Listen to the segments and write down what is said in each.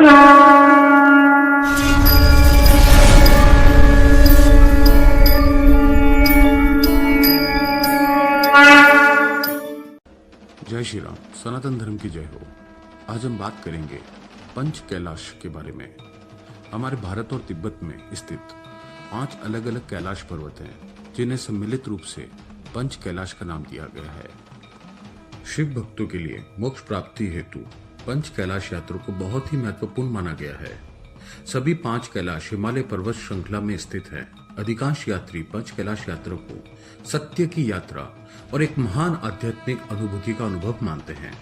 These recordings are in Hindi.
जय श्री राम, सनातन धर्म की जय हो। आज हम बात करेंगे पंच कैलाश के बारे में। हमारे भारत और तिब्बत में स्थित 5 अलग अलग कैलाश पर्वत हैं, जिन्हें सम्मिलित रूप से पंच कैलाश का नाम दिया गया है। शिव भक्तों के लिए मोक्ष प्राप्ति हेतु पंच कैलाश यात्रा को बहुत ही महत्वपूर्ण माना गया है। सभी 5 कैलाश हिमालय पर्वत श्रृंखला में स्थित है। अधिकांश यात्री पंच कैलाश यात्रा को सत्य की यात्रा और एक महान आध्यात्मिक अनुभूति का अनुभव मानते हैं।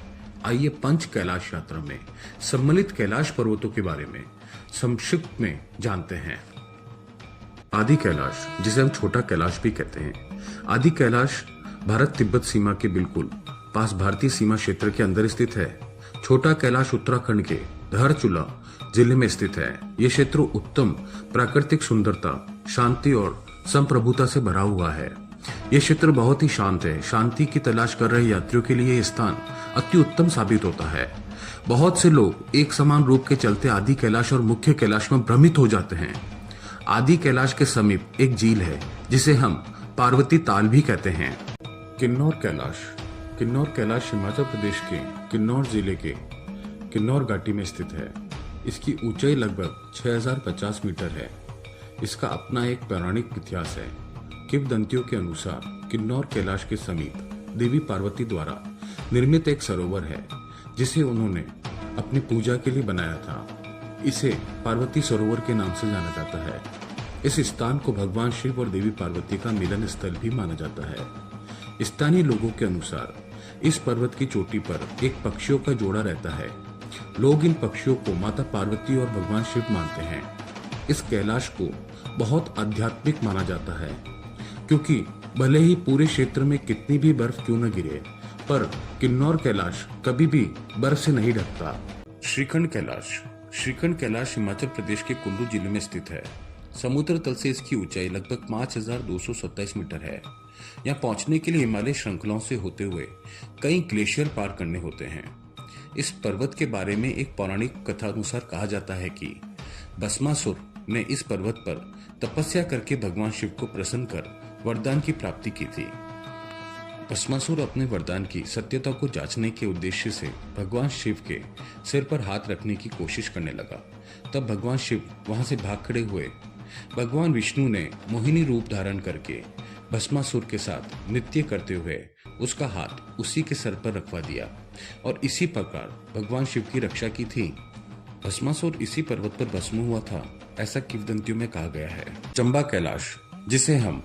आइए पंच कैलाश यात्रा में सम्मिलित कैलाश पर्वतों के बारे में संक्षिप्त में जानते हैं। आदि कैलाश, जिसे हम छोटा कैलाश भी कहते हैं। आदि कैलाश भारत तिब्बत सीमा के बिल्कुल पास भारतीय सीमा क्षेत्र के अंदर स्थित है। छोटा कैलाश उत्तराखंड के धारचूला जिले में स्थित है। यह क्षेत्र उत्तम प्राकृतिक सुंदरता, शांति और संप्रभुता से भरा हुआ है। यह क्षेत्र बहुत ही शांत है। शांति की तलाश कर रहे यात्रियों के लिए यह स्थान अति उत्तम साबित होता है। बहुत से लोग एक समान रूप के चलते आदि कैलाश और मुख्य कैलाश में भ्रमित हो जाते हैं। आदि कैलाश के समीप एक झील है, जिसे हम पार्वती ताल भी कहते हैं। किन्नौर कैलाश। किन्नौर कैलाश हिमाचल प्रदेश के किन्नौर जिले के किन्नौर घाटी में स्थित है। इसकी ऊंचाई लगभग 6050 मीटर है। इसका अपना एक पौराणिक इतिहास है। किंवदंतियों के अनुसार किन्नौर कैलाश के समीप देवी पार्वती द्वारा निर्मित एक सरोवर है, जिसे उन्होंने अपनी पूजा के लिए बनाया था। इसे पार्वती सरोवर के नाम से जाना जाता है। इस स्थान को भगवान शिव और देवी पार्वती का मिलन स्थल भी माना जाता है। स्थानीय लोगों के अनुसार इस पर्वत की चोटी पर एक पक्षियों का जोड़ा रहता है। लोग इन पक्षियों को माता पार्वती और भगवान शिव मानते हैं। इस कैलाश को बहुत आध्यात्मिक माना जाता है, क्योंकि भले ही पूरे क्षेत्र में कितनी भी बर्फ क्यों न गिरे, पर किन्नौर कैलाश कभी भी बर्फ से नहीं ढकता। श्रीखंड कैलाश। श्रीखंड कैलाश हिमाचल प्रदेश के कुल्लू जिले में स्थित है। समुद्र तल से इसकी ऊंचाई लगभग 5227 मीटर है। यहाँ पहुंचने के लिए हिमालय श्रृंखलाओं से होते हुए कई ग्लेशियर पार करने होते हैं। इस पर्वत के बारे में एक पौराणिक कथा अनुसार कहा जाता है कि भस्मासुर ने इस पर्वत पर तपस्या करके भगवान शिव को प्रसन्न कर वरदान की प्राप्ति की थी। भस्मासुर अपने वरदान की सत्यता को जांचने के उद्देश्य से भगवान शिव के सिर पर हाथ रखने की कोशिश करने लगा। तब भगवान शिव वहां से भाग खड़े हुए। भगवान विष्णु ने मोहिनी रूप धारण करके भस्मासुर के साथ नृत्य करते हुए उसका हाथ उसी के सर पर रखवा दिया और इसी प्रकार भगवान शिव की रक्षा की थी। भस्मासुर इसी पर्वत पर भस्म हुआ था, ऐसा किंवदंतियों में कहा गया है। चंबा कैलाश, जिसे हम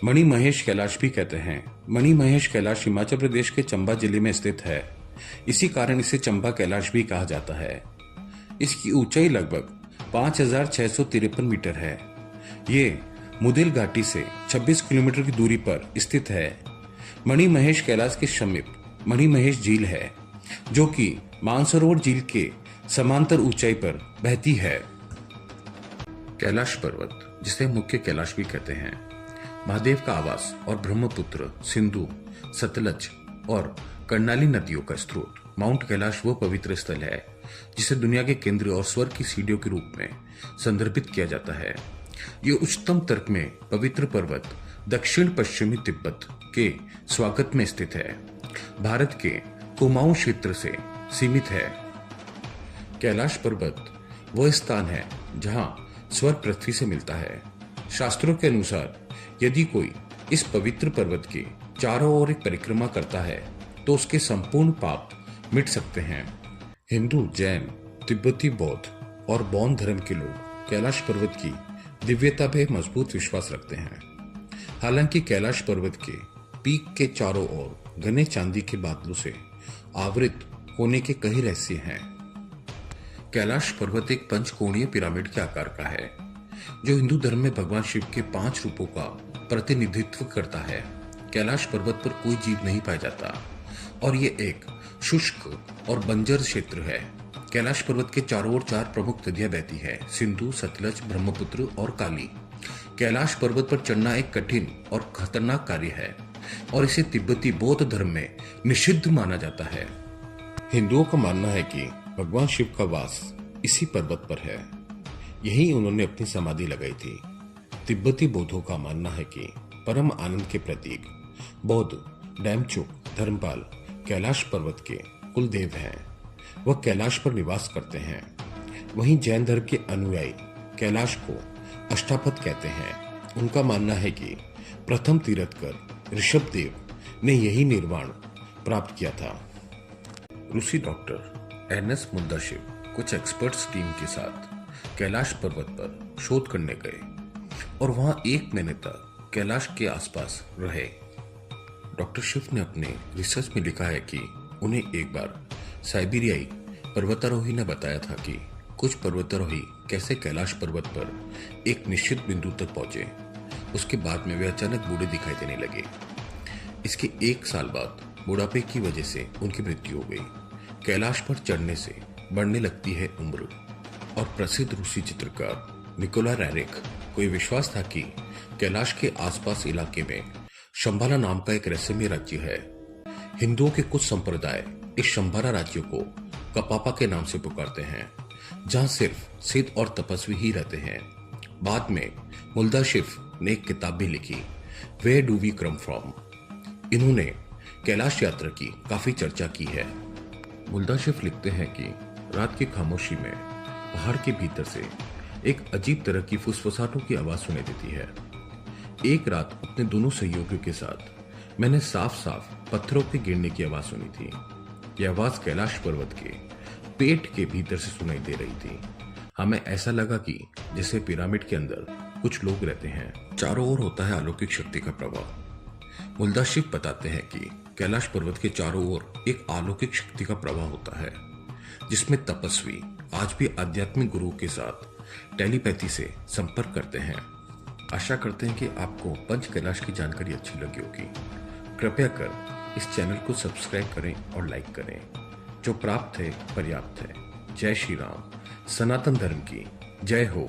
मणि महेश कैलाश भी कहते हैं। मणि महेश कैलाश हिमाचल प्रदेश के चंबा जिले में स्थित है। इसी कारण इसे चंबा कैलाश भी कहा जाता है। इसकी ऊंचाई लगभग 5653 मीटर है। ये मुदिल घाटी से 26 किलोमीटर की दूरी पर स्थित है। मणि महेश कैलाश के समीप मणि महेश झील है, जो कि मानसरोवर झील के समांतर ऊंचाई पर बहती है। कैलाश पर्वत, जिसे मुख्य कैलाश भी कहते हैं, महादेव का आवास और ब्रह्मपुत्र, सिंधु, सतलज और कर्णाली नदियों का स्रोत। माउंट कैलाश वो पवित्र स्थल है जिसे दुनिया के केंद्र और स्वर्ग की सीढ़ियों के रूप में संदर्भित किया जाता है। ये उच्चतम तर्क में पवित्र पर्वत दक्षिण पश्चिमी तिब्बत के स्वागत में स्थित है। भारत के कुमाऊं क्षेत्र से सीमित है। कैलाश पर्वत वह स्थान है जहां स्वर्ग पृथ्वी से मिलता है। शास्त्रों के अनुसार यदि कोई इस पवित्र पर्वत के चारों ओर एक परिक्रमा करता है तो उसके संपूर्ण पाप मिट सकते हैं। हिंदू, जैन, तिब्बती, बौद्ध और बौद्ध धर्म के लोग कैलाश पर्वत की दिव्यता पे मजबूत विश्वास रखते हैं। हालांकि कैलाश पर्वत के पीक के चारों ओर घने चांदी के बादलों से आवृत होने के कई रहस्य हैं। कैलाश पर्वत एक पंचकोणीय पिरामिड के आकार का है, जो हिंदू धर्म में भगवान शिव के 5 रूपों का प्रतिनिधित्व करता है। कैलाश पर्वत पर कोई जीव नहीं पाया जाता और ये एक शुष्क और बंजर क्षेत्र है। कैलाश पर्वत के चारों ओर 4 प्रमुख नदियां बहती है, सिंधु, सतलज, ब्रह्मपुत्र और काली। कैलाश पर्वत पर चढ़ना एक कठिन और खतरनाक कार्य है और इसे तिब्बती बौद्ध धर्म में निषिद्ध माना जाता है। हिंदुओं का मानना है कि भगवान शिव का वास इसी पर्वत पर है। यहीं उन्होंने अपनी समाधि लगाई थी। तिब्बती बौद्धों का मानना है कि परम आनंद के प्रतीक बौद्ध डैमचुक धर्मपाल कैलाश पर्वत के कुलदेव हैं। वह कैलाश पर निवास करते हैं। वहीं जैन धर्म के अनुयायी कैलाश को अष्टापद कहते हैं। उनका मानना है कि प्रथम तीर्थकर ऋषभदेव ने यही निर्वाण प्राप्त किया था। रूसी डॉक्टर एर्नेस्ट मुल्दाशिव कुछ एक्सपर्ट्स टीम के साथ कैलाश पर्वत पर शोध करने गए और वहां 1 महीने तक कैलाश के आसपास रहे। डॉक्टर शिव ने अपने रिसर्च में लिखा है कि उन्हें एक बार साइबेरियाई पर्वतारोही ने बताया था कि कुछ पर्वतारोही कैसे कैलाश पर्वत पर एक निश्चित बिंदु तक पहुंचे। उसके बाद में वे अचानक बूढ़े दिखाई देने लगे। इसके 1 साल बाद बुढ़ापे की वजह से उनकी मृत्यु हो गई। कैलाश पर चढ़ने से बढ़ने लगती है उम्र। और प्रसिद्ध रूसी चित्रकार निकोला रैरिक को यह विश्वास था कि कैलाश के आसपास इलाके में शंबाला नाम का एक रहस्यमय राज्य है। हिंदुओं के कुछ संप्रदाय इस शंबाला राज्य को कपापा के नाम से पुकारते हैं, जहां सिर्फ सिद्ध और तपस्वी ही रहते हैं। बाद में मुल्दाशिव ने एक किताब भी लिखी, where do we come from. इन्होंने कैलाश यात्रा की काफी चर्चा की है। मुल्दाशिव लिखते हैं कि रात की खामोशी में पहाड़ के भीतर से एक अजीब तरह की फुसफुसाहटों की आवाज सुनाई देती है। एक रात अपने दोनों सहयोगियों के साथ मैंने साफ साफ पत्थरों के गिरने की आवाज सुनी थी। यह आवाज कैलाश पर्वत के पेट के भीतर से सुनाई दे रही थी। हमें ऐसा लगा कि जैसे पिरामिड के अंदर कुछ लोग रहते हैं। चारों ओर होता है अलौकिक शक्ति का प्रवाह। मुल्दाशिव बताते हैं कि कैलाश पर्वत के चारों ओर एक अलौकिक शक्ति का प्रवाह होता है, जिसमें तपस्वी आज भी आध्यात्मिक गुरुओं के साथ टेलीपैथी से संपर्क करते हैं। आशा करते हैं कि आपको पंच कैलाश की जानकारी अच्छी लगी होगी। कृपया कर इस चैनल को सब्सक्राइब करें और लाइक करें। जो प्राप्त है पर्याप्त है। जय श्री राम। सनातन धर्म की जय हो।